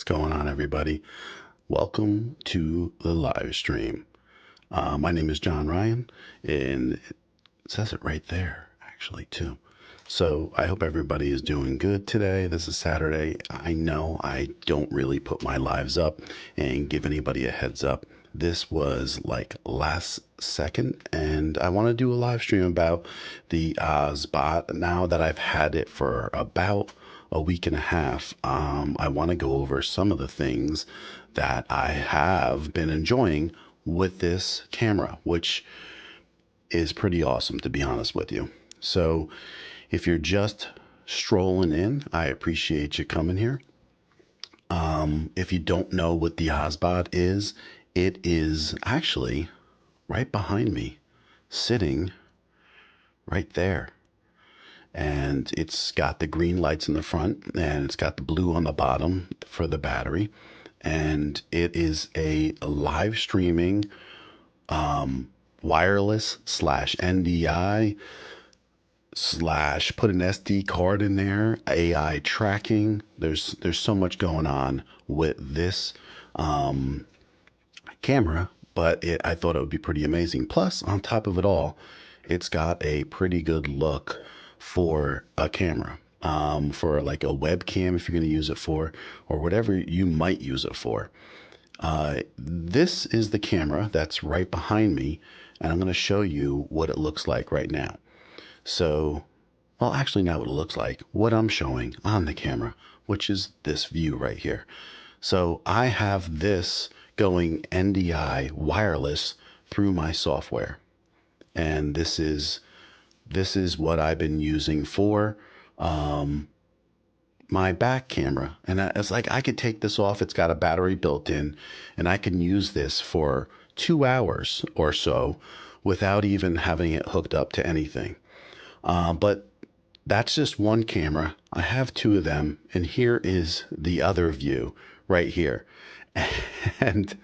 What's going on, everybody? Welcome to the live stream. My name is John Ryan, and it says it right there, actually, too. So I hope everybody is doing good today. This is Saturday. I know I don't really put my lives up and give anybody a heads up. This was like last second, and I want to do a live stream about the Obsbot. Now that I've had it for about a week and a half, I want to go over some of the things that I have been enjoying with this camera, which is pretty awesome, to be honest with you. So if you're just strolling in, I appreciate you coming here. If you don't know what the Obsbot is, it is actually right behind me, sitting right there. And it's got the green lights in the front, and it's got the blue on the bottom for the battery. And it is a live streaming wireless slash NDI slash put an SD card in there, AI tracking. There's so much going on with this camera, but I thought it would be pretty amazing. Plus, on top of it all, it's got a pretty good look for a camera, for like a webcam if you're going to use it for, or whatever you might use it for. This is the camera that's right behind me, and I'm going to show you what it looks like right now. So, well, actually not what it looks like, what I'm showing on the camera, which is this view right here. So I have this going NDI wireless through my software. And this is what I've been using for my back camera. And it's like I could take this off. It's got a battery built in, and I can use this for 2 hours or so without even having it hooked up to anything. But that's just one camera. I have two of them, and here is the other view right here. And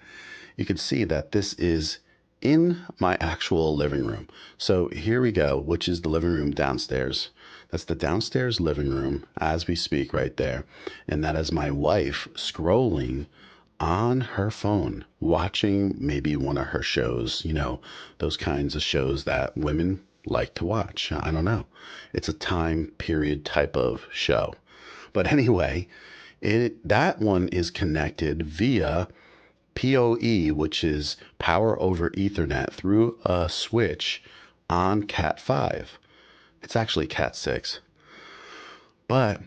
you can see that this is in my actual living room. So here we go, which is the living room downstairs. That's the downstairs living room as we speak right there. And that is my wife scrolling on her phone, watching maybe one of her shows, those kinds of shows that women like to watch. I don't know. It's a time period type of show. But anyway, that one is connected via PoE, which is power over Ethernet, through a switch on Cat 5. It's actually Cat 6. But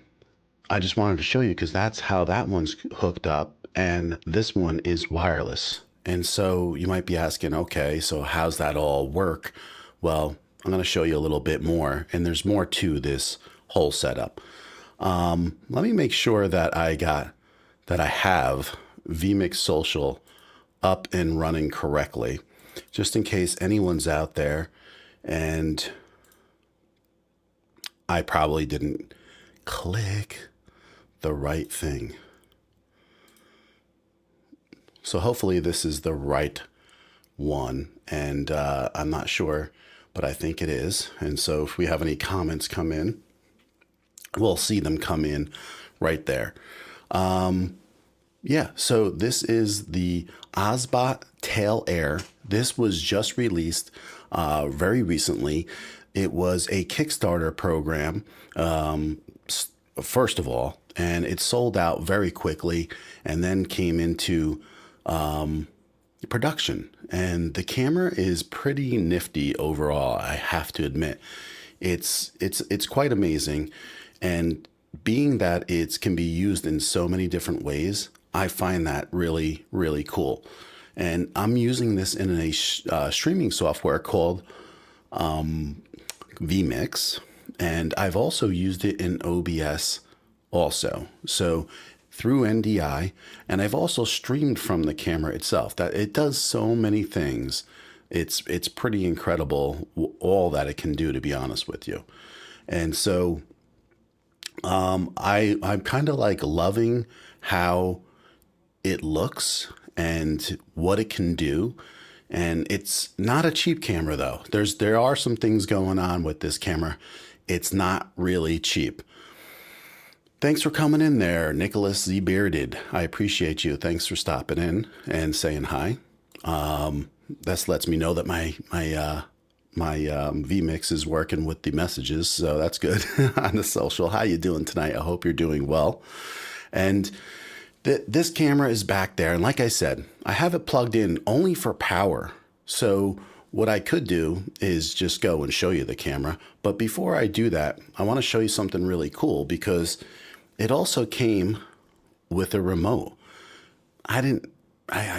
I just wanted to show you because that's how that one's hooked up, and this one is wireless. And so you might be asking, okay, so how's that all work? Well, I'm going to show you a little bit more, and there's more to this whole setup. Let me make sure that I have vMix Social up and running correctly, just in case anyone's out there and I probably didn't click the right thing. So hopefully this is the right one, and I'm not sure, but I think it is. And so if we have any comments come in, we'll see them come in right there. Yeah, so this is the Obsbot Tail Air. This was just released very recently. It was a Kickstarter program, first of all, and it sold out very quickly and then came into production. And the camera is pretty nifty overall, I have to admit. It's quite amazing. And being that it can be used in so many different ways, I find that really, really cool. And I'm using this in a streaming software called vMix, and I've also used it in OBS also. So through NDI, and I've also streamed from the camera itself. That it does so many things. It's pretty incredible all that it can do, to be honest with you. And so I'm kind of like loving how it looks and what it can do. And it's not a cheap camera though. There are some things going on with this camera. It's not really cheap. Thanks for coming in there, Nicholas Z. Bearded. I appreciate you. Thanks for stopping in and saying hi. This lets me know that my vMix is working with the messages, so that's good on the social. How you doing tonight? I hope you're doing well. And this camera is back there, and like I said, I have it plugged in only for power. So what I could do is just go and show you the camera. But before I do that, I want to show you something really cool because it also came with a remote. I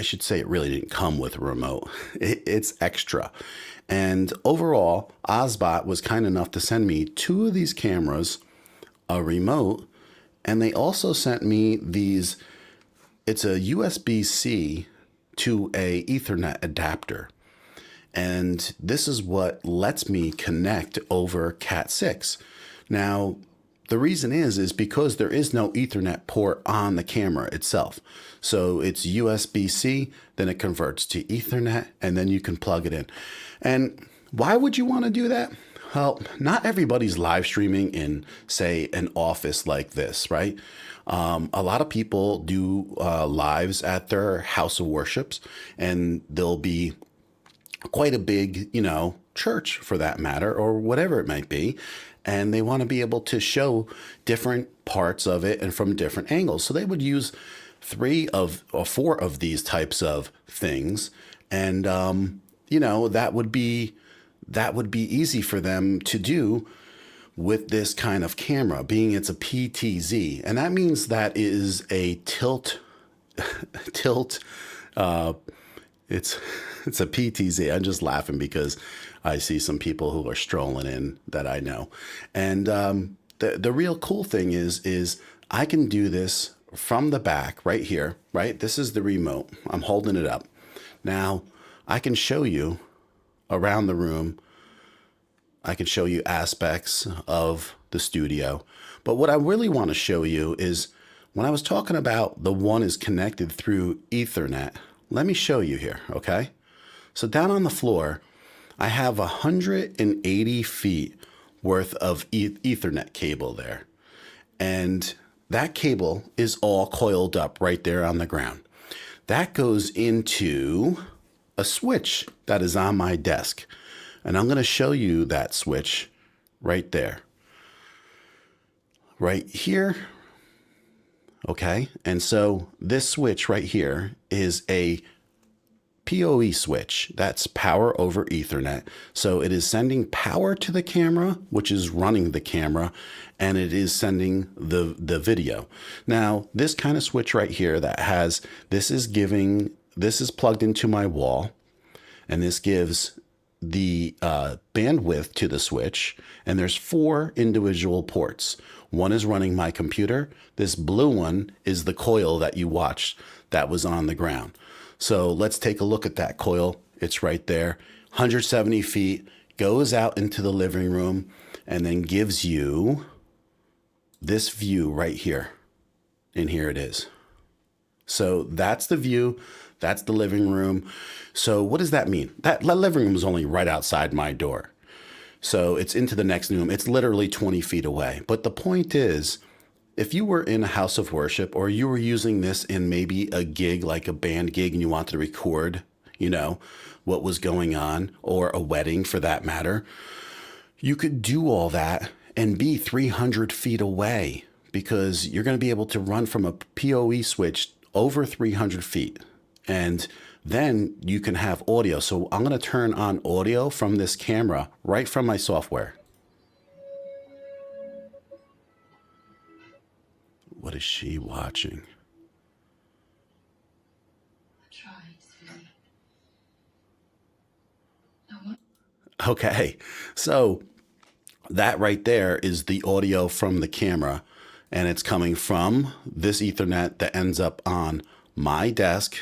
should say it really didn't come with a remote. It's extra. And overall, Obsbot was kind enough to send me 2 of these cameras, a remote, and they also sent me these, it's a USB-C to a Ethernet adapter. And this is what lets me connect over Cat 6. Now, the reason is because there is no Ethernet port on the camera itself. So it's USB-C, then it converts to Ethernet, and then you can plug it in. And why would you want to do that? Well, not everybody's live streaming in, say, an office like this, right? A lot of people do lives at their house of worships, and they'll be quite a big, church for that matter, or whatever it might be. And they want to be able to show different parts of it and from different angles. So they would use 3 or 4 of these types of things. And, that would be easy for them to do with this kind of camera, being it's a PTZ. And that means that is a tilt, it's a PTZ. I'm just laughing because I see some people who are strolling in that I know. And the real cool thing is I can do this from the back right here, right? This is the remote. I'm holding it up. Now, I can show you around the room. I can show you aspects of the studio. But what I really want to show you is when I was talking about the one is connected through Ethernet, let me show you here, okay? So down on the floor, I have 180 feet worth of Ethernet cable there. And that cable is all coiled up right there on the ground. That goes into a switch that is on my desk. And I'm going to show you that switch right there. Right here. Okay. And so this switch right here is a PoE switch. That's power over Ethernet. So it is sending power to the camera, which is running the camera, and it is sending the video. Now, this kind of switch right here this is plugged into my wall, and this gives the bandwidth to the switch, and there's 4 individual ports. One is running my computer. This blue one is the coil that you watched that was on the ground. So let's take a look at that coil. It's right there, 170 feet, goes out into the living room, and then gives you this view right here. And here it is. So that's the view. That's the living room. So what does that mean? That living room is only right outside my door. So it's into the next room. It's literally 20 feet away. But the point is, if you were in a house of worship or you were using this in maybe a gig, like a band gig, and you wanted to record, what was going on, or a wedding for that matter, you could do all that and be 300 feet away because you're going to be able to run from a PoE switch over 300 feet. And then you can have audio. So I'm going to turn on audio from this camera right from my software. What is she watching? Okay, so that right there is the audio from the camera, and it's coming from this Ethernet that ends up on my desk,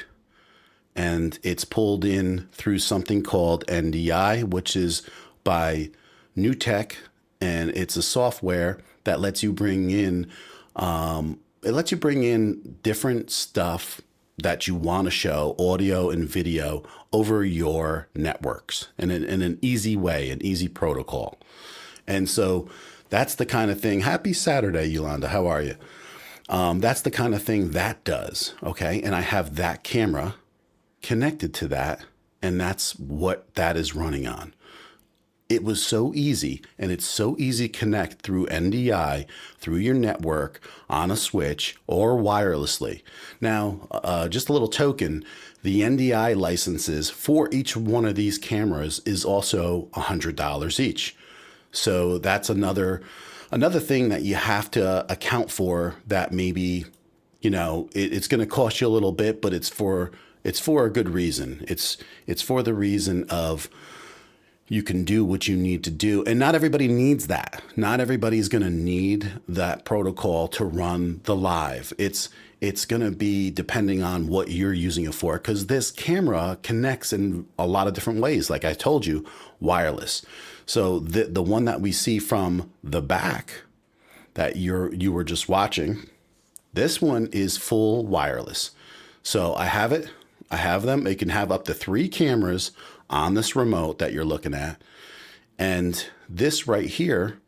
and it's pulled in through something called NDI, which is by New Tech, and it's a software that lets you bring in different stuff that you want to show, audio and video, over your networks in an easy way, an easy protocol. And so That's the kind of thing. Happy Saturday, Yolanda. How are you? That's the kind of thing that does. Okay. And I have that camera connected to that, and that's what that is running on. It was so easy, and it's so easy to connect through NDI, through your network, on a switch, or wirelessly. Now, just a little token, the NDI licenses for each one of these cameras is also $100 each. So that's another thing that you have to account for, that maybe, it's going to cost you a little bit, but it's for a good reason. It's for the reason of you can do what you need to do. And not everybody needs that. Not everybody's going to need that protocol to run the live. It's going to be depending on what you're using it for, because this camera connects in a lot of different ways. Like I told you, wireless. So the one that we see from the back that you were just watching, this one is full wireless. So I have them. It can have up to 3 cameras on this remote that you're looking at. And this right here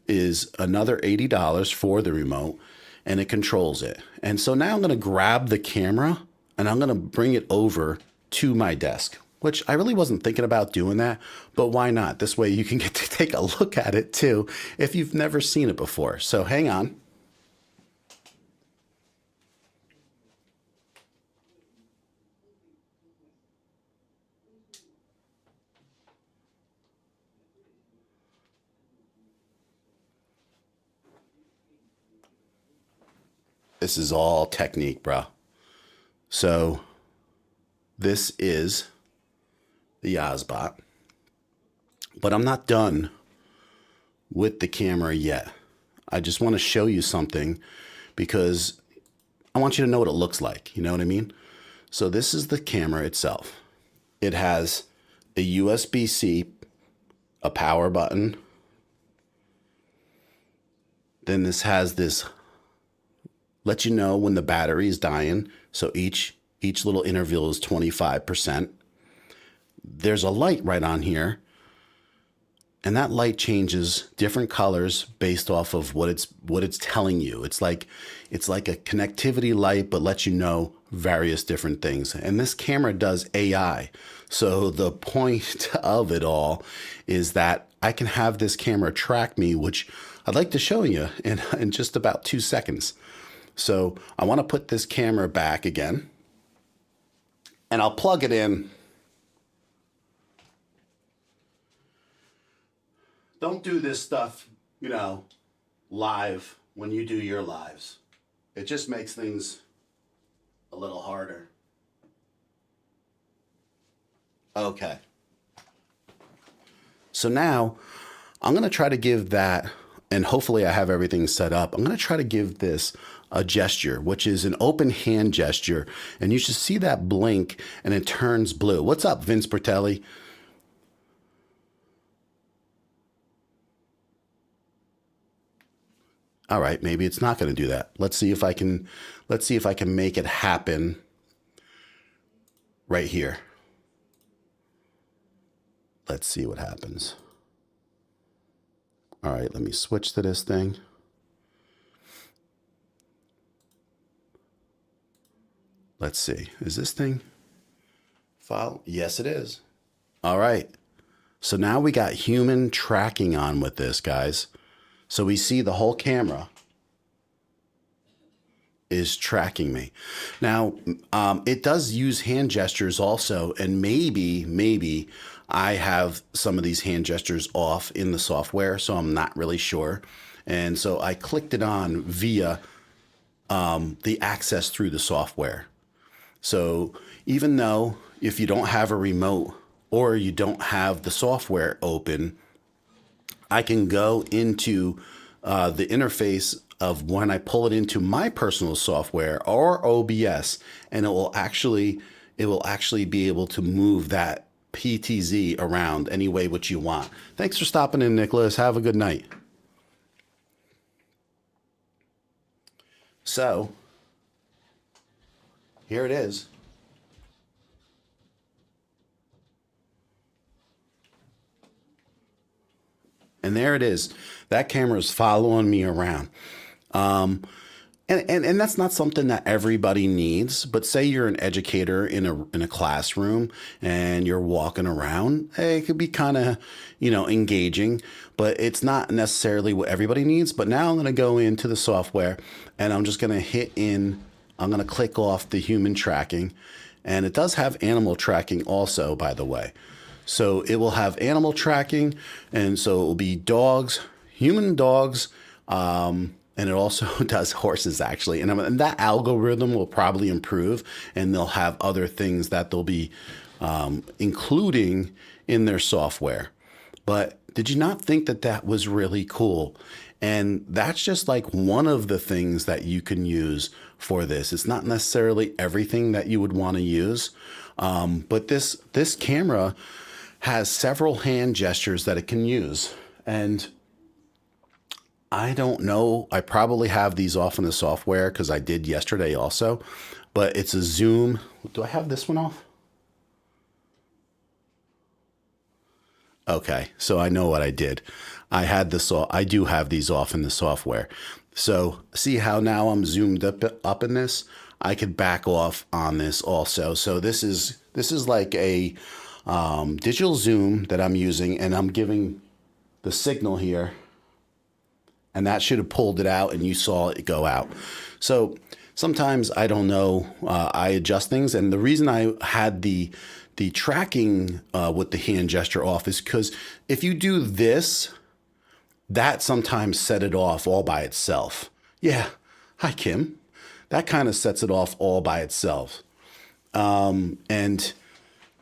is another $80 for the remote, and it controls it. And so now I'm going to grab the camera and I'm going to bring it over to my desk, which I really wasn't thinking about doing that, but why not? This way you can get to take a look at it too if you've never seen it before. So hang on. This is all technique, bro. So this is the Obsbot, but I'm not done with the camera yet. I just want to show you something because I want you to know what it looks like. You know what I mean? So this is the camera itself. It has a USB-C, a power button. Then this has this, let you know when the battery is dying. So each little interval is 25%. There's a light right on here, and that light changes different colors based off of what it's telling you. It's like a connectivity light, but lets you know various different things. And this camera does AI. So the point of it all is that I can have this camera track me, which I'd like to show you in just about 2 seconds. So I want to put this camera back again, and I'll plug it in. Don't do this stuff, live when you do your lives. It just makes things a little harder. Okay. So now I'm going to try to give that, and hopefully I have everything set up. I'm going to try to give this a gesture, which is an open hand gesture. And you should see that blink and it turns blue. What's up, Vince Bertelli? All right, maybe it's not going to do that. Let's see if I can make it happen right here. Let's see what happens. All right, let me switch to this thing. Let's see. Is this thing file? Yes, it is. All right. So now we got human tracking on with this, guys. So we see the whole camera is tracking me. Now, it does use hand gestures also, and maybe I have some of these hand gestures off in the software, so I'm not really sure. And so I clicked it on via the access through the software. So even though if you don't have a remote or you don't have the software open, I can go into the interface of when I pull it into my personal software or OBS, and it will actually be able to move that PTZ around any way which you want. Thanks for stopping in, Nicholas. Have a good night. So here it is. And there it is. That camera is following me around. And that's not something that everybody needs, but say you're an educator in a classroom and you're walking around, it could be kind of, engaging, but it's not necessarily what everybody needs. But now I'm going to go into the software and I'm just going to I'm going to click off the human tracking, and it does have animal tracking also, by the way. So it will have animal tracking, and so it will be dogs, human dogs, and it also does horses, actually. And that algorithm will probably improve, and they'll have other things that they'll be including in their software. But did you not think that that was really cool? And that's just like one of the things that you can use for this. It's not necessarily everything that you would want to use, but this camera has several hand gestures that it can use. And I don't know. I probably have these off in the software because I did yesterday also, but it's a zoom. Do I have this one off? Okay, so I know what I did. I do have these off in the software. So see how now I'm zoomed up in this? I could back off on this also. So this is like a digital zoom that I'm using, and I'm giving the signal here. And that should have pulled it out, and you saw it go out. So sometimes I don't know. I adjust things, and the reason I had the tracking with the hand gesture off is because if you do this, that sometimes set it off all by itself. Yeah, hi Kim. That kind of sets it off all by itself, and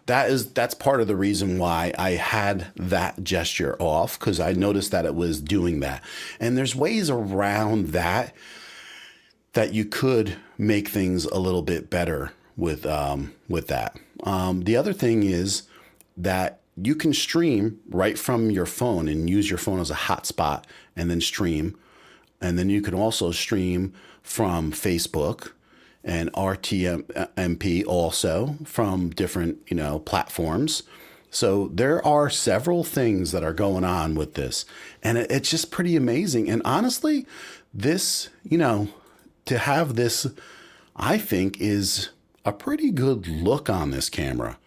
that's part of the reason why I had that gesture off, because I noticed that it was doing that. And there's ways around that you could make things a little bit better with that. The other thing is that you can stream right from your phone and use your phone as a hotspot and then stream. And then you can also stream from Facebook and RTMP also from different, platforms. So there are several things that are going on with this, and it's just pretty amazing. And honestly, this, to have this, I think is a pretty good look on this camera.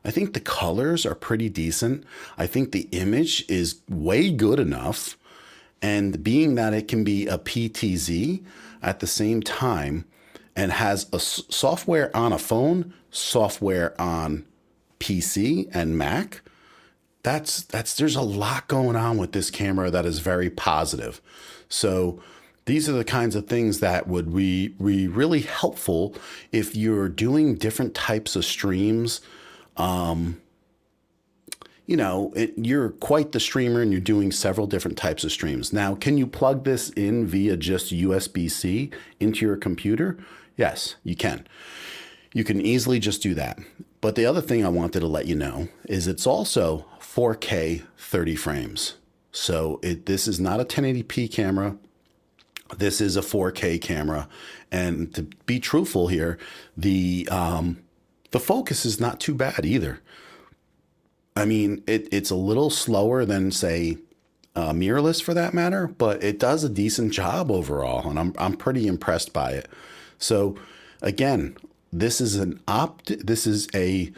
I think the colors are pretty decent. I think the image is way good enough. And being that it can be a PTZ at the same time, and has a software on a phone, software on PC and Mac, there's a lot going on with this camera that is very positive. So these are the kinds of things that would be really helpful if you're doing different types of streams. You're quite the streamer and you're doing several different types of streams. Now, can you plug this in via just USB-C into your computer? Yes, you can. You can easily just do that. But the other thing I wanted to let you know is it's also 4K 30 frames. So this is not a 1080p camera. This is a 4K camera. And to be truthful here, the focus is not too bad either. I mean, it's a little slower than, say, mirrorless for that matter, but it does a decent job overall, and I'm pretty impressed by it. So again, this is a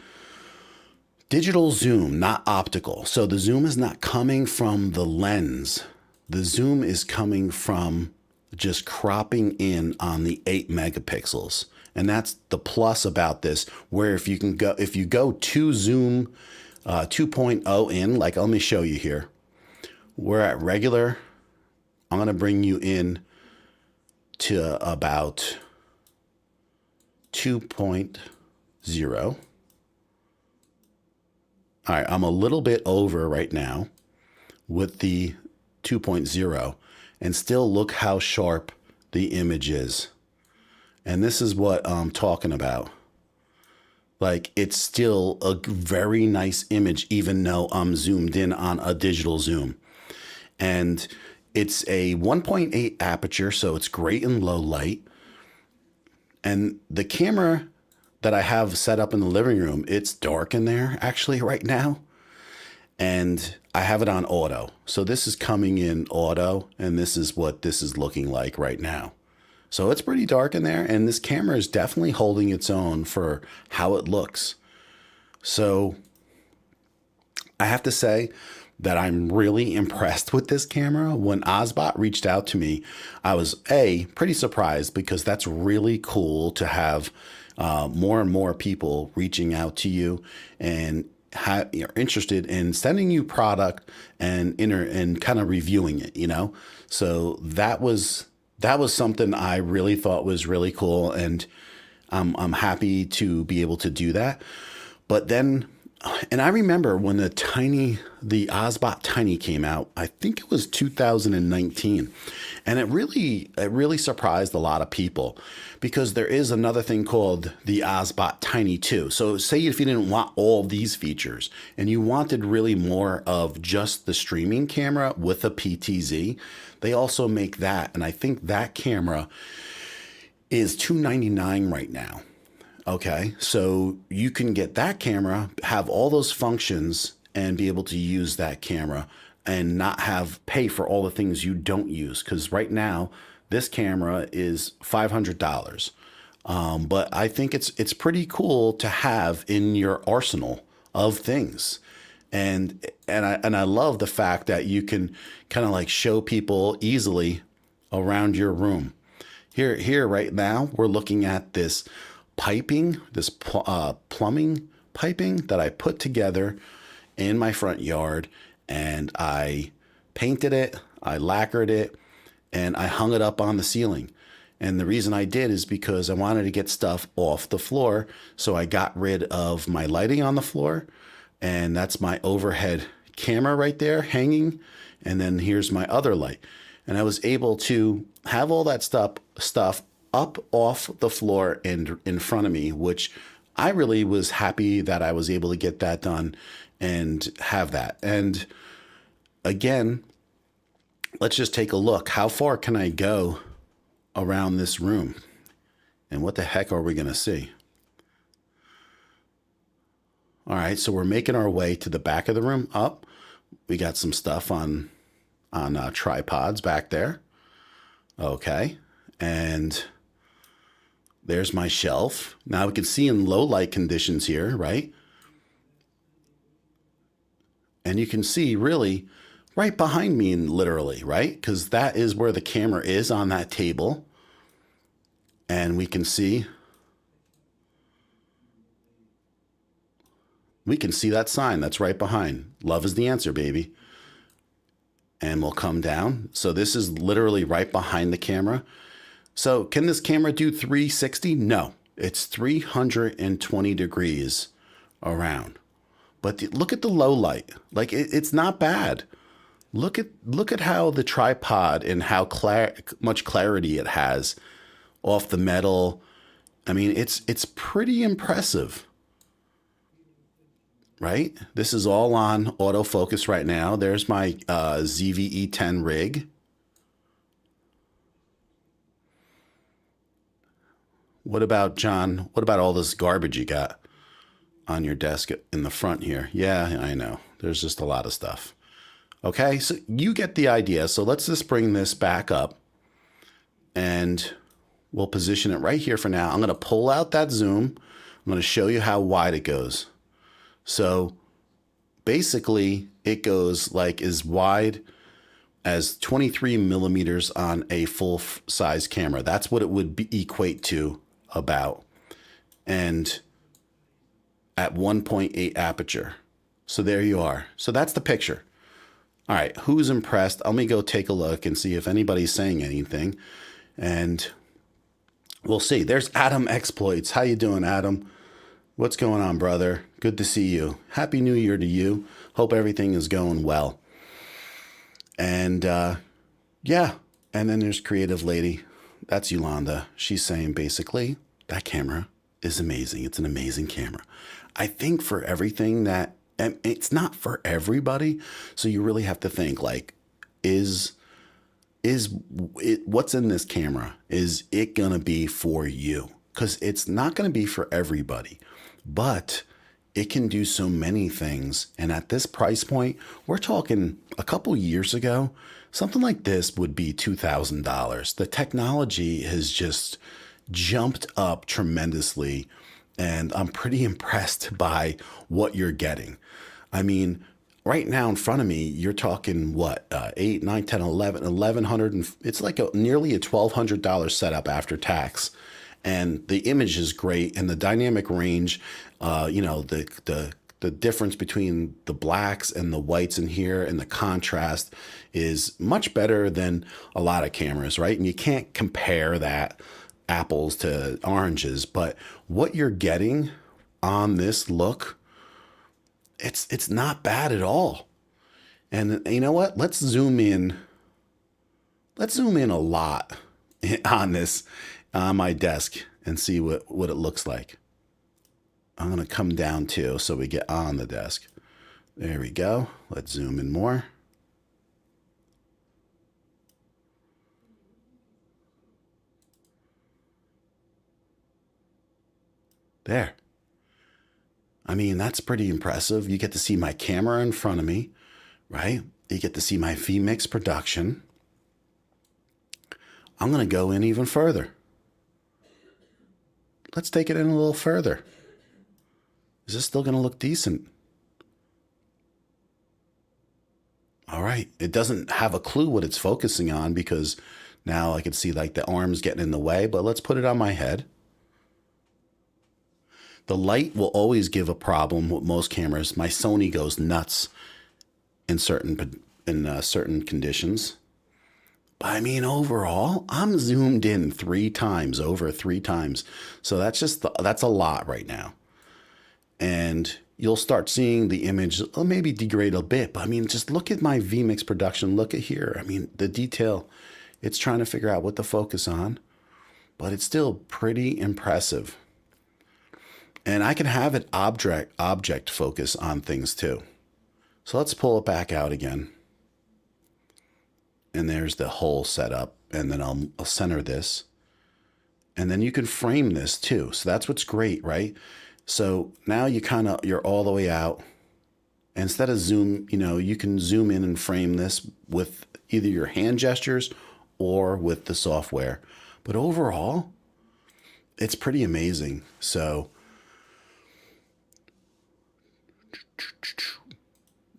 digital zoom, not optical. So the zoom is not coming from the lens. The zoom is coming from just cropping in on the 8 megapixels. And that's the plus about this, where if you go to zoom 2.0 in, like let me show you here. We're at regular. I'm going to bring you in to about 2.0. All right, I'm a little bit over right now with the 2.0, and still look how sharp the image is. And this is what I'm talking about. Like, it's still a very nice image, even though I'm zoomed in on a digital zoom. And it's a 1.8 aperture, so it's great in low light. And the camera that I have set up in the living room, it's dark in there actually right now. and I have it on auto. So this is coming in auto, and this is what this is looking like right now. So it's pretty dark in there, and this camera is definitely holding its own for how it looks. So I have to say that I'm really impressed with this camera. When Obsbot reached out to me, I was pretty surprised, because that's really cool to have more and more people reaching out to you and you're interested in sending you product and kind of reviewing it, you know? So that was something I really thought was really cool, and I'm happy to be able to do that. But then, and I remember when the Obsbot Tiny came out, I think it was 2019, and it really surprised a lot of people, because there is another thing called the Obsbot Tiny 2. So say if you didn't want all these features and you wanted really more of just the streaming camera with a PTZ, they also make that, and I think that camera is $299 right now. Okay, so you can get that camera, have all those functions, and be able to use that camera and not have pay for all the things you don't use. Because right now, this camera is $500. But I think it's pretty cool to have in your arsenal of things. And I love the fact that you can kind of like show people easily around your room. Here right now, we're looking at this piping, this plumbing piping that I put together in my front yard, and I painted it, I lacquered it, and I hung it up on the ceiling. And the reason I did is because I wanted to get stuff off the floor. So I got rid of my lighting on the floor, and that's my overhead camera right there hanging. And then here's my other light. And I was able to have all that stuff up off the floor and in front of me, which I really was happy that I was able to get that done and have that. And again, let's just take a look. How far can I go around this room? And what the heck are we going to see? All right, so we're making our way to the back of the room. Up, we got some stuff on tripods back there. Okay, and there's my shelf. Now we can see in low light conditions here, right? And you can see really right behind me, literally, right? Because that is where the camera is, on that table. And we can see that sign that's right behind. Love is the answer, baby. And we'll come down. So this is literally right behind the camera. So can this camera do 360? No, it's 320 degrees around. But look at the low light. Like it's not bad. Look at how the tripod and how much clarity it has off the metal. I mean, it's pretty impressive, right? This is all on autofocus right now. There's my ZVE10 rig. What about, John? What about all this garbage you got on your desk in the front here? Yeah, I know. There's just a lot of stuff. Okay, so you get the idea. So let's just bring this back up, and we'll position it right here for now. I'm going to pull out that zoom. I'm going to show you how wide it goes. So basically, it goes like as wide as 23 millimeters on a full size camera. That's what it would equate to about, and at 1.8 aperture. So there you are. So that's the picture. All right, who's impressed? Let me go take a look and see if anybody's saying anything, and we'll see. There's Adam Exploits. How you doing, Adam? What's going on, brother? Good to see you. Happy New Year to you. Hope everything is going well. And yeah, and then there's Creative Lady. That's Yolanda. She's saying basically that camera is amazing. It's an amazing camera. I think for everything that, and it's not for everybody. So you really have to think like, is it, what's in this camera? Is it going to be for you? Because it's not going to be for everybody. But it can do so many things. And at this price point, we're talking a couple years ago, something like this would be $2,000. The technology has just jumped up tremendously. And I'm pretty impressed by what you're getting. I mean, right now in front of me, you're talking what, 8, 9, 10, 11, 1100. And it's like nearly a $1,200 setup after tax. And the image is great, and the dynamic range, the difference between the blacks and the whites in here and the contrast is much better than a lot of cameras, right? And you can't compare that apples to oranges, but what you're getting on this look, it's not bad at all. And you know what? Let's zoom in. Let's zoom in a lot on this on my desk and see what it looks like. I'm going to come down too so we get on the desk. There we go. Let's zoom in more. There. I mean, that's pretty impressive. You get to see my camera in front of me, right? You get to see my vMix production. I'm going to go in even further. Let's take it in a little further. Is this still going to look decent? All right. It doesn't have a clue what it's focusing on because now I can see like the arms getting in the way, but let's put it on my head. The light will always give a problem with most cameras. My Sony goes nuts in certain conditions. But I mean, overall, I'm zoomed in over three times. So that's a lot right now. And you'll start seeing the image maybe degrade a bit. But I mean, just look at my vMix production. Look at here. I mean, the detail, it's trying to figure out what to focus on, but it's still pretty impressive. And I can have it object focus on things too. So let's pull it back out again. And there's the whole setup. And then I'll center this. And then you can frame this too. So that's what's great, right? So now you're all the way out. And instead of zoom, you can zoom in and frame this with either your hand gestures or with the software. But overall, it's pretty amazing. So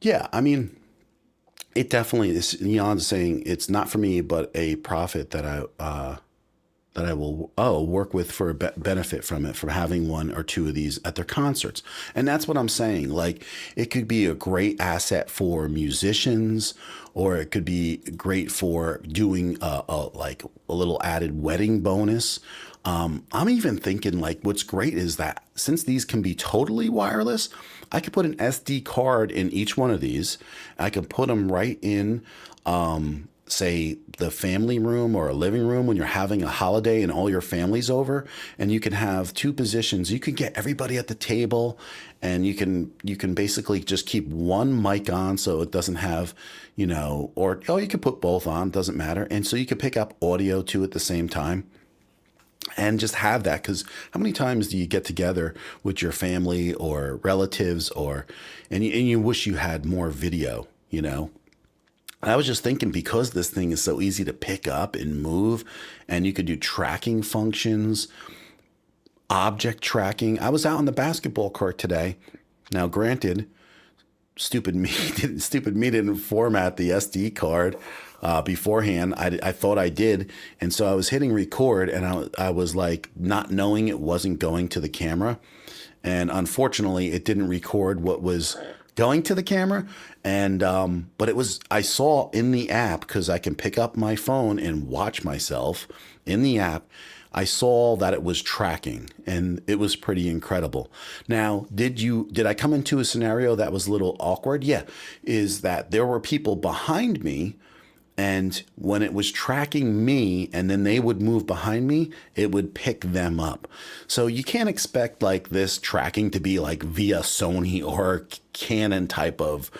yeah, I mean, it definitely is. Jan's saying it's not for me, but a profit that I will work with for a benefit from it, from having one or two of these at their concerts. And that's what I'm saying. Like, it could be a great asset for musicians, or it could be great for doing like a little added wedding bonus. I'm even thinking like what's great is that since these can be totally wireless, I could put an SD card in each one of these. I can put them right in, say, the family room or a living room when you're having a holiday and all your family's over, and you can have two positions. You can get everybody at the table, and you can basically just keep one mic on so it doesn't have, or you can put both on, doesn't matter. And so you can pick up audio too at the same time. And just have that, because how many times do you get together with your family or relatives, and you wish you had more video, I was just thinking, because this thing is so easy to pick up and move, and you could do tracking functions, object tracking. I was out on the basketball court today. Now, granted, stupid me didn't format the SD card beforehand. I thought I did, and so I was hitting record, and I was like not knowing it wasn't going to the camera, and unfortunately, it didn't record what was going to the camera. And but I saw in the app, because I can pick up my phone and watch myself in the app, I saw that it was tracking, and it was pretty incredible. Now, did I come into a scenario that was a little awkward? Yeah, is that there were people behind me, and when it was tracking me and then they would move behind me, it would pick them up. So you can't expect like this tracking to be like via Sony or Canon type of,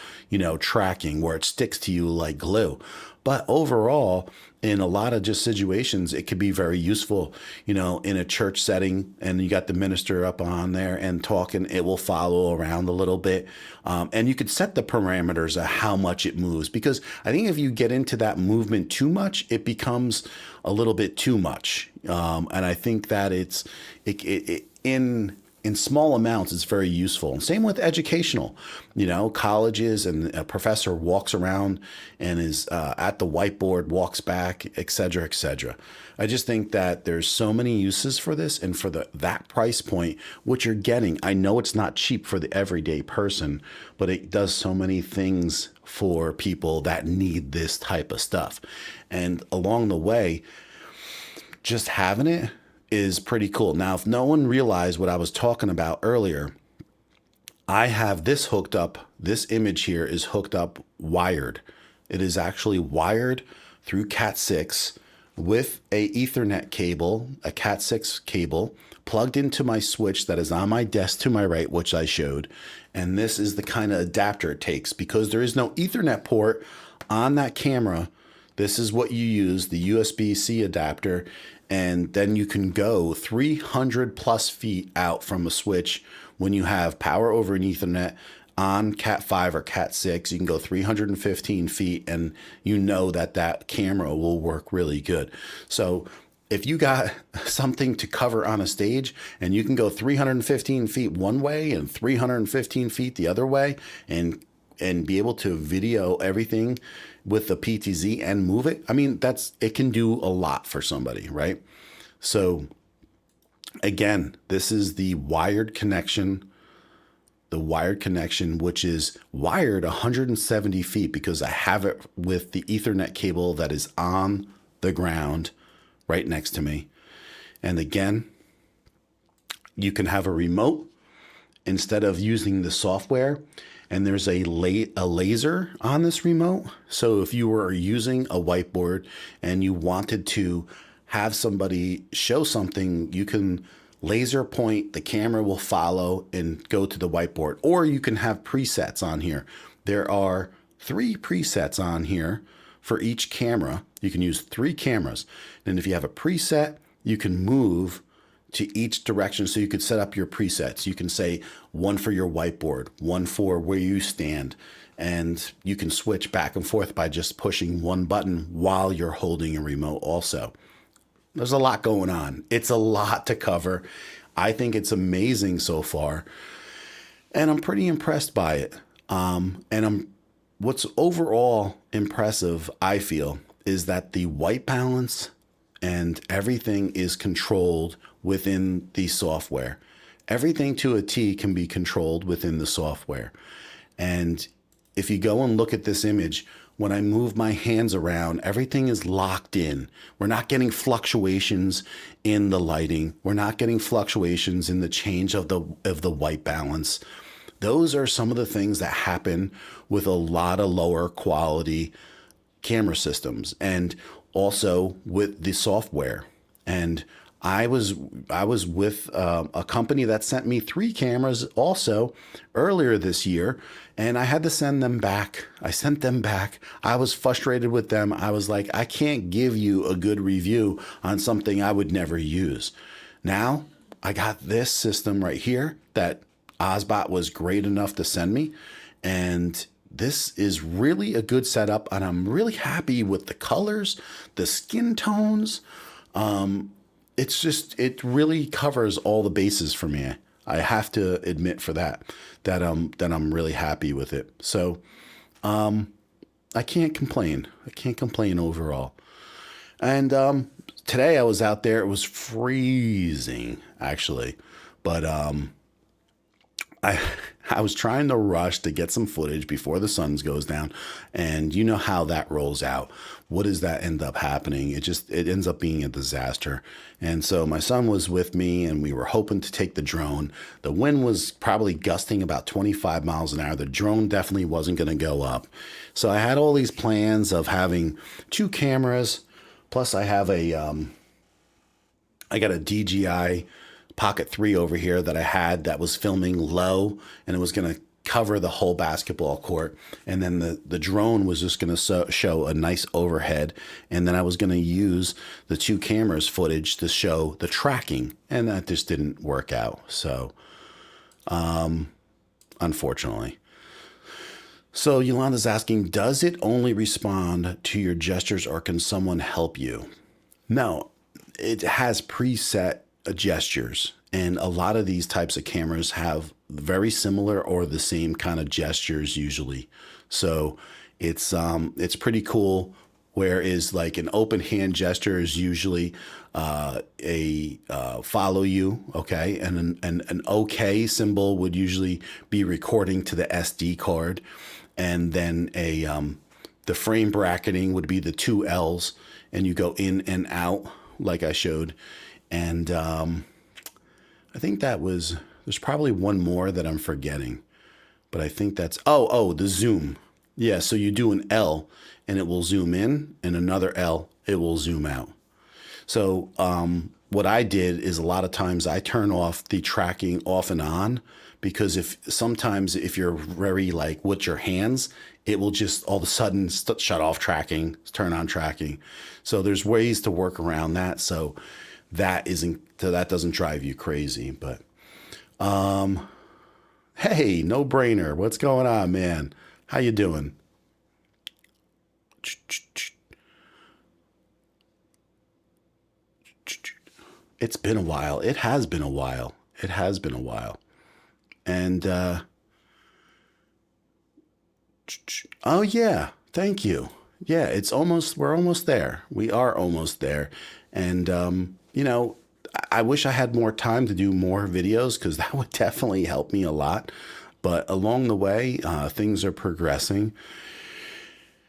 tracking where it sticks to you like glue. But overall, in a lot of just situations, it could be very useful, in a church setting, and you got the minister up on there and talking, it will follow around a little bit. And you could set the parameters of how much it moves, because I think if you get into that movement too much, it becomes a little bit too much. And I think that in small amounts, it's very useful. And same with educational, colleges, and a professor walks around and is at the whiteboard, walks back, et cetera, et cetera. I just think that there's so many uses for this, and for that price point, what you're getting, I know it's not cheap for the everyday person, but it does so many things for people that need this type of stuff. And along the way, just having it is pretty cool. Now, if no one realized what I was talking about earlier, I have this hooked up. This image here is hooked up wired. It is actually wired through Cat 6 with a Ethernet cable, a Cat 6 cable, plugged into my switch that is on my desk to my right, which I showed. And this is the kind of adapter it takes, because there is no Ethernet port on that camera. This is what you use, the USB-C adapter. And then you can go 300 plus feet out from a switch when you have power over an Ethernet on Cat 5 or Cat 6. You can go 315 feet, and that camera will work really good. So if you got something to cover on a stage and you can go 315 feet one way and 315 feet the other way, and be able to video everything with the PTZ and move it, it can do a lot for somebody, right? So again, this is the wired connection, which is wired 170 feet, because I have it with the Ethernet cable that is on the ground right next to me. And again, you can have a remote instead of using the software. And there's a laser on this remote. So if you were using a whiteboard and you wanted to have somebody show something, you can laser point, the camera will follow and go to the whiteboard. Or you can have presets on here. There are 3 presets on here for each camera. You can use 3 cameras. And if you have a preset, you can move to each direction. So you could set up your presets. You can say one for your whiteboard, one for where you stand, and you can switch back and forth by just pushing one button while you're holding a remote also. There's a lot going on. It's a lot to cover. I think it's amazing so far, and I'm pretty impressed by it. What's overall impressive, I feel, is that the white balance and everything is controlled within the software. Everything to a T can be controlled within the software. And if you go and look at this image, when I move my hands around, everything is locked in. We're not getting fluctuations in the lighting. We're not getting fluctuations in the change of the white balance. Those are some of the things that happen with a lot of lower quality camera systems, and also with the software. And I was with a company that sent me 3 cameras also earlier this year, and I had to send them back. I sent them back. I was frustrated with them. I was like, I can't give you a good review on something I would never use. Now I got this system right here that Obsbot was great enough to send me, and this is really a good setup, and I'm really happy with the colors, the skin tones. It really covers all the bases for me. I have to admit for that I'm really happy with it. So I can't complain. I can't complain overall. And today I was out there. It was freezing, actually, but I was trying to rush to get some footage before the sun goes down, and you know how that rolls out. What does that end up happening? It ends up being a disaster. And so my son was with me, and we were hoping to take the drone. The wind was probably gusting about 25 miles an hour. The drone definitely wasn't going to go up. So I had all these plans of having 2 cameras, plus I have I got a DJI Pocket 3 over here that I had that was filming low, and it was going to cover the whole basketball court, and then the drone was just going to show a nice overhead, and then I was going to use the two cameras footage to show the tracking, and that just didn't work out. So unfortunately. So Yolanda's asking, does it only respond to your gestures, or can someone help you? No, it has preset gestures, and a lot of these types of cameras have very similar or the same kind of gestures usually. So it's pretty cool. Whereas like an open hand gesture is usually a follow you, okay, and an OK symbol would usually be recording to the SD card, and then the frame bracketing would be the two L's, and you go in and out like I showed, and I think that was, there's probably one more that I'm forgetting, but I think that's, the zoom. Yeah, so you do an L and it will zoom in, and another L, it will zoom out. So what I did is a lot of times I turn off the tracking off and on, because sometimes if you're very like with your hands, it will just all of a sudden shut off tracking, turn on tracking. So there's ways to work around that. So that doesn't drive you crazy. But hey, no brainer. What's going on, man? How you doing? It's been a while. It has been a while. It has been a while. And oh yeah, thank you. Yeah, we're almost there. We are almost there. And I wish I had more time to do more videos, because that would definitely help me a lot. But along the way, things are progressing.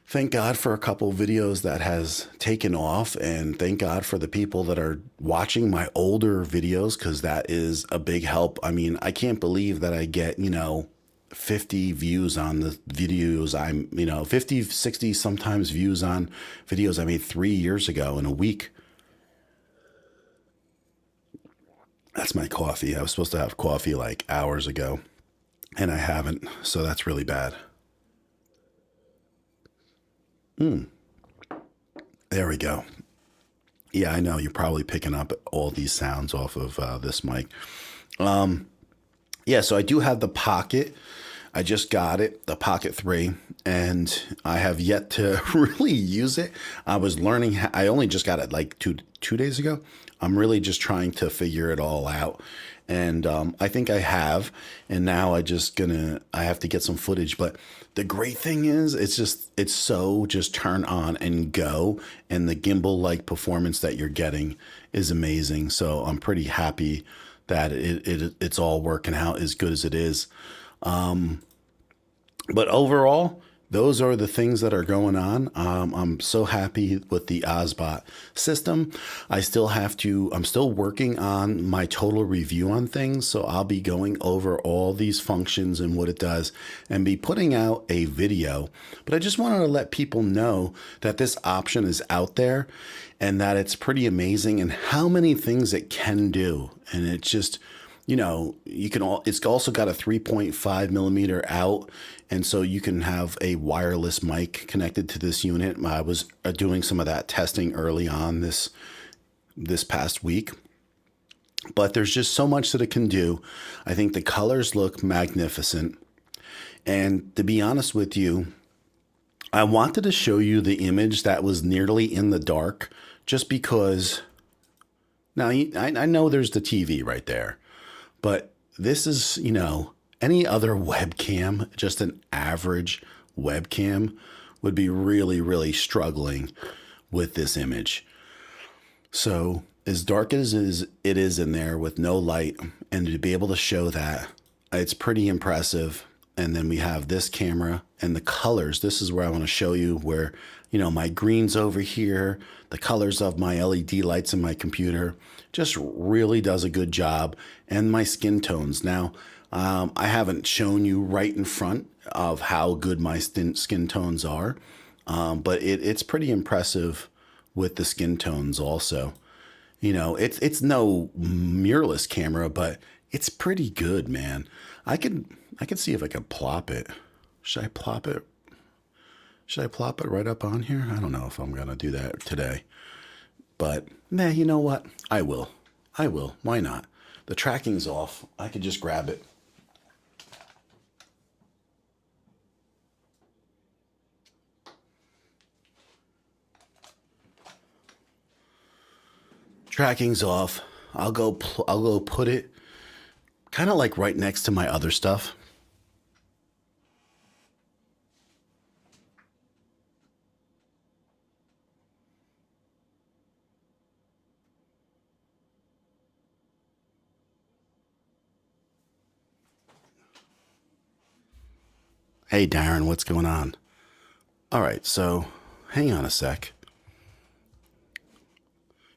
Thank God for a couple videos that has taken off, and thank God for the people that are watching my older videos, because that is a big help. I mean, I can't believe that I get, 50 views on the videos 50, 60 sometimes views on videos I made 3 years ago in a week. That's my coffee. I was supposed to have coffee like hours ago, and I haven't, so that's really bad. There we go. Yeah, I know you're probably picking up all these sounds off of this mic. Yeah, so I do have the Pocket. I just got it, the Pocket 3, and I have yet to really use it. I was learning. I only just got it like two days ago. I'm really just trying to figure it all out, and I think I have. And now I have to get some footage. But the great thing is, it's so just turn on and go, and the gimbal like performance that you're getting is amazing. So I'm pretty happy that it's all working out as good as it is. But overall, those are the things that are going on. I'm so happy with the Obsbot system. I'm still working on my total review on things. So I'll be going over all these functions and what it does, and be putting out a video. But I just wanted to let people know that this option is out there, and that it's pretty amazing, and how many things it can do. And it's just, it's also got a 3.5 millimeter out. And so you can have a wireless mic connected to this unit. I was doing some of that testing early on this past week. But there's just so much that it can do. I think the colors look magnificent. And to be honest with you, I wanted to show you the image that was nearly in the dark, just because now I know there's the TV right there, but this is, any other webcam, just an average webcam, would be really, really struggling with this image. So as dark as it is in there with no light, and to be able to show that, it's pretty impressive. And then we have this camera and the colors. This is where I want to show you where, my green's over here, the colors of my LED lights in my computer just really does a good job, and my skin tones. Now, I haven't shown you right in front of how good my skin tones are, but it's pretty impressive with the skin tones also. It's no mirrorless camera, but It's pretty good, man. I could see if I could plop it. Should I plop it? Should I plop it right up on here? I don't know if I'm gonna do that today. But nah, you know what? I will. I will. Why not? The tracking's off. I could just grab it. Tracking's off. I'll go put it kind of like right next to my other stuff. Hey Darren, what's going on? All right, so hang on a sec.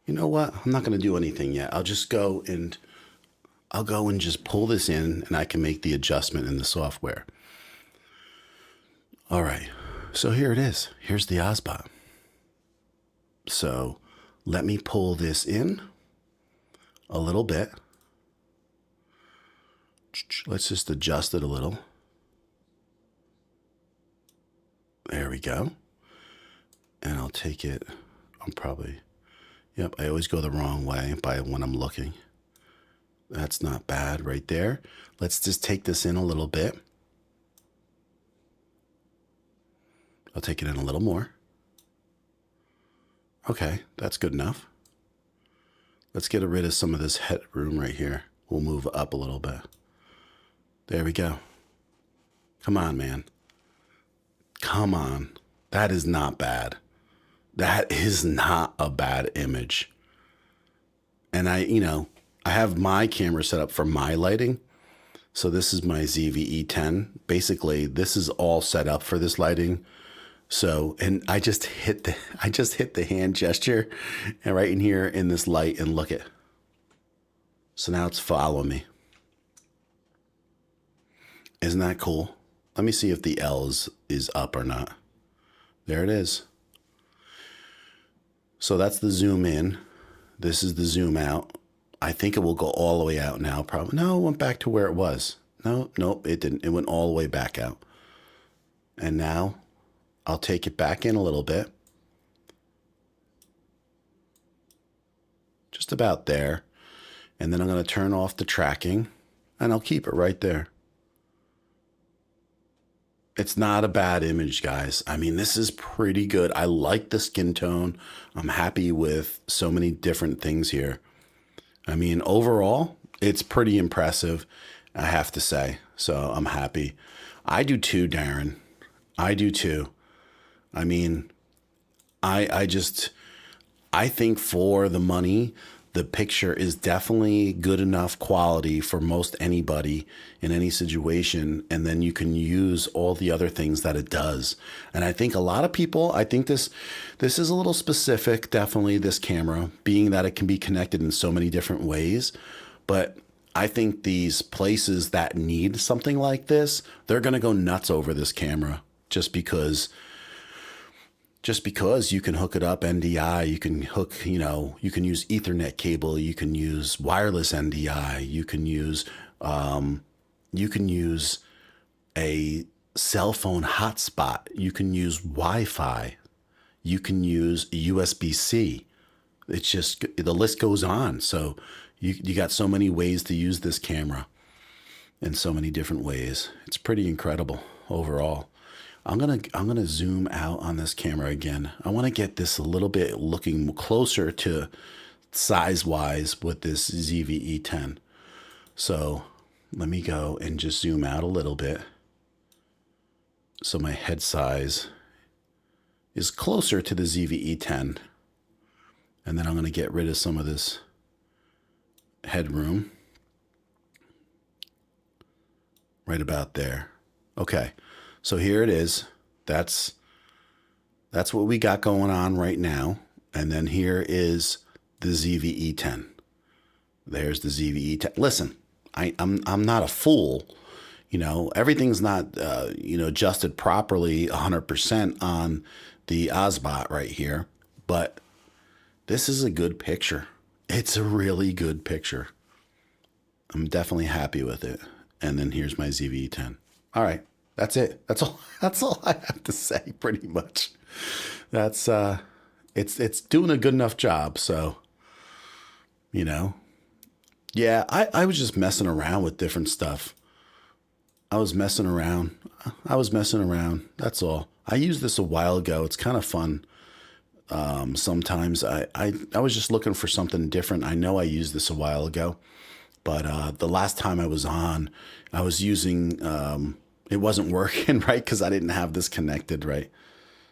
You know what? I'm not going to do anything yet. I'll go and just pull this in and I can make the adjustment in the software. All right. So here it is. Here's the Obsbot. So let me pull this in a little bit. Let's just adjust it a little. There we go. And I'll take it. Yep, I always go the wrong way by when I'm looking. That's not bad right there. Let's just take this in a little bit. I'll take it in a little more. Okay, that's good enough. Let's get rid of some of this headroom right here. We'll move up a little bit. There we go. Come on, man. Come on. That is not bad. That is not a bad image. And I have my camera set up for my lighting. So this is my ZVE10. Basically, this is all set up for this lighting. So, and I just hit the hand gesture and right in here in this light and look at. So now it's following me. Isn't that cool? Let me see if the L is up or not. There it is. So that's the zoom in. This is the zoom out. I think it will go all the way out now. Probably. No, it went back to where it was. Nope, it didn't. It went all the way back out. And now I'll take it back in a little bit. Just about there. And then I'm going to turn off the tracking and I'll keep it right there. It's not a bad image, guys. I mean, this is pretty good. I like the skin tone. I'm happy with so many different things here. I mean, overall, it's pretty impressive, I have to say. So I'm happy. I do too, Darren. I do too. I mean, I think for the money, the picture is definitely good enough quality for most anybody in any situation. And then you can use all the other things that it does. And I think a lot of people, I think this is a little specific, definitely this camera, being that it can be connected in so many different ways. But I think these places that need something like this, they're going to go nuts over this camera just because you can hook it up NDI, you can hook, you can use Ethernet cable, you can use wireless NDI, you can use a cell phone hotspot, you can use Wi-Fi, you can use USB-C. It's just, the list goes on. So you got so many ways to use this camera in so many different ways. It's pretty incredible overall. I'm gonna zoom out on this camera again. I want to get this a little bit looking closer to size-wise with this ZVE10. So let me go and just zoom out a little bit. So my head size is closer to the ZVE10. And then I'm going to get rid of some of this headroom. Right about there. Okay. So here it is. That's what we got going on right now. And then here is the ZVE10. There's the ZVE10. Listen, I'm not a fool. Everything's not adjusted properly 100% on the Obsbot right here, but this is a good picture. It's a really good picture. I'm definitely happy with it. And then here's my ZV-10. All right, that's it. That's all. That's all I have to say, pretty much. That's it's doing a good enough job. So, you know, yeah, I was just messing around with different stuff. I was messing around. That's all. I used this a while ago. It's kind of fun. Sometimes I was just looking for something different. I know I used this a while ago, but the last time I was on, I was using, it wasn't working right because I didn't have this connected right.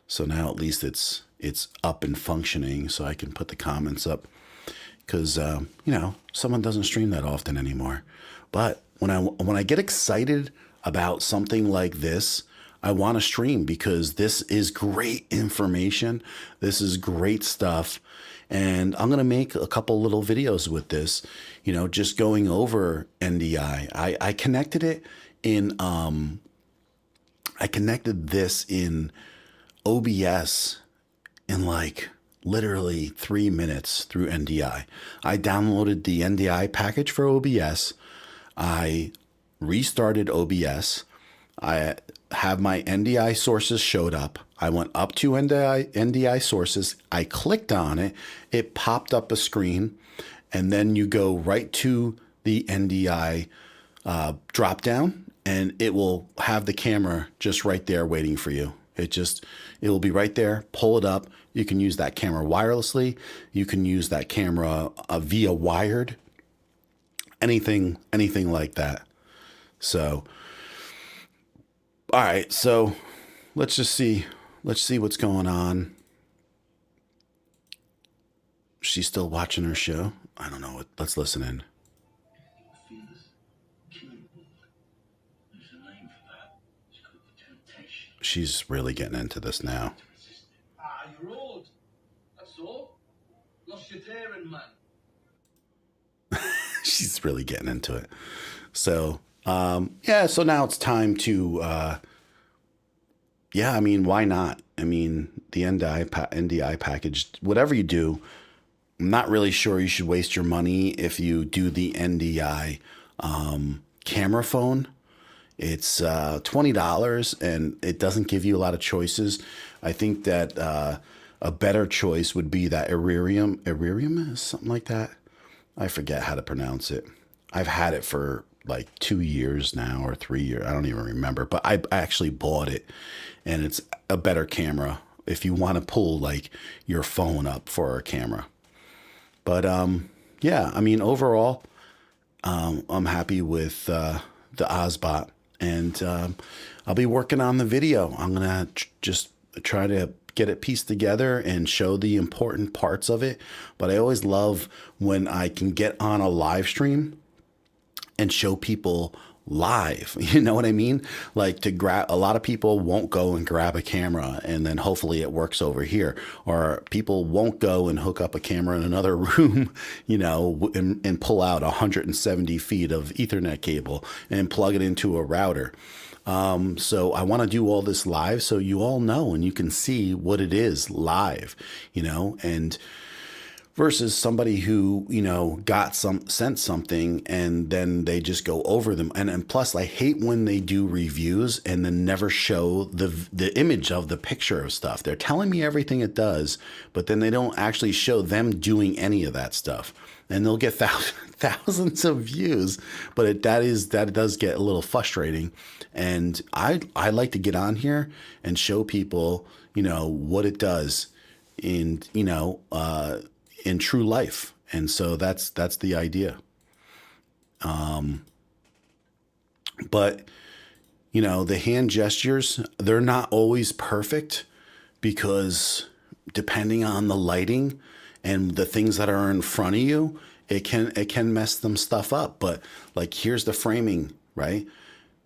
So now at least it's up and functioning, so I can put the comments up because someone doesn't stream that often anymore. But when I get excited about something like this, I want to stream because this is great information. This is great stuff. And I'm going to make a couple little videos with this, just going over NDI. I connected it in, I connected this in OBS in like literally 3 minutes through NDI. I downloaded the NDI package for OBS. I restarted OBS. I have my NDI sources showed up. I went up to NDI sources. I clicked on it. It popped up a screen. And then you go right to the NDI drop down and it will have the camera just right there waiting for you. It will be right there. Pull it up. You can use that camera wirelessly. You can use that camera via wired. Anything like that. So, all right. So let's see what's going on. She's still watching her show. I don't know. Let's listen in. She's really getting into this now. You're old. That's all. Lost your daring, man. She's really getting into it. So, so now it's time to, I mean, why not? I mean, the NDI package, whatever you do, I'm not really sure you should waste your money if you do the NDI camera phone. It's $20 and it doesn't give you a lot of choices. I think that a better choice would be that Iridium, something like that. I forget how to pronounce it. I've had it for like 2 years now or 3 years. I don't even remember, but I actually bought it and it's a better camera if you want to pull like your phone up for a camera. But I mean, overall, I'm happy with the Obsbot, and I'll be working on the video. I'm gonna just try to get it pieced together and show the important parts of it. But I always love when I can get on a live stream and show people live. You know what I mean? Like to grab, a lot of people won't go and grab a camera and then hopefully it works over here, or people won't go and hook up a camera in another room, and pull out 170 feet of Ethernet cable and plug it into a router. So I want to do all this live so you all know and you can see what it is live, and versus somebody who, sent something and then they just go over them. And plus I hate when they do reviews and then never show the image of the picture of stuff. They're telling me everything it does, but then they don't actually show them doing any of that stuff. And they'll get thousands of views, but that does get a little frustrating. And I like to get on here and show people, what it does in true life. And so that's the idea. But the hand gestures, they're not always perfect because depending on the lighting and the things that are in front of you, it can mess them stuff up. But like, here's the framing, right?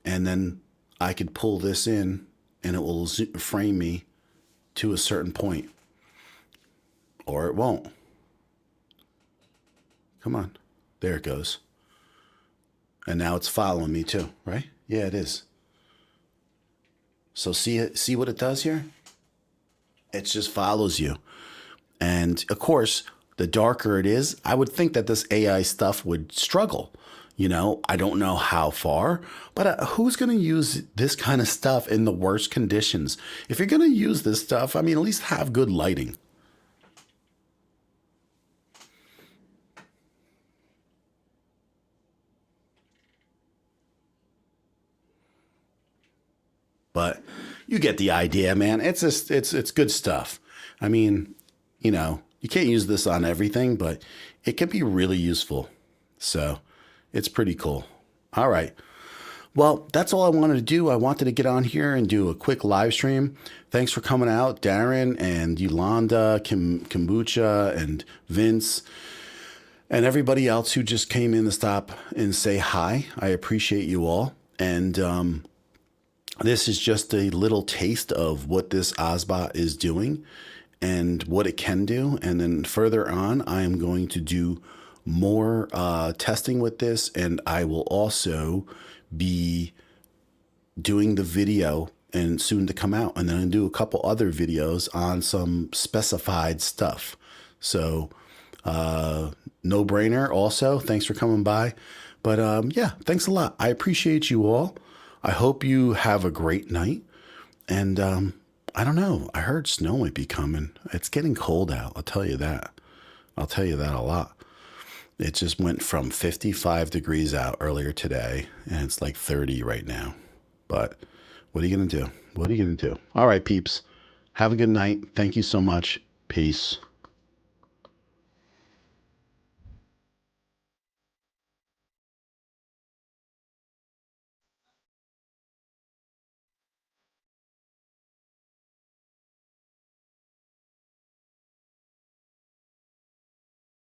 And then I could pull this in and it will frame me to a certain point, or it won't. Come on. There it goes. And now it's following me too, right? Yeah, it is. So see what it does here? It just follows you. And of course, the darker it is, I would think that this AI stuff would struggle, You know, I don't know how far, but who's going to use this kind of stuff in the worst conditions? If you're going to use this stuff, I mean, at least have good lighting. But you get the idea, man. It's just it's good stuff. I mean, you know, you can't use this on everything, but it can be really useful. So it's pretty cool. All right. Well, that's all I wanted to do. I wanted to get on here and do a quick live stream. Thanks for coming out, Darren and Yolanda, Kombucha, and Vince, and everybody else who just came in to stop and say hi. I appreciate you all. And this is just a little taste of what this Obsbot is doing and what it can do. And then further on, I am going to do more testing with this, and I will also be doing the video and soon to come out, and then I'll do a couple other videos on some specified stuff. So no brainer also. Thanks for coming by. But yeah, thanks a lot. I appreciate you all. I hope you have a great night. And I don't know. I heard snow might be coming. It's getting cold out. I'll tell you that. I'll tell you that a lot. It just went from 55 degrees out earlier today, and it's like 30 right now. But what are you going to do? What are you going to do? All right, peeps. Have a good night. Thank you so much. Peace.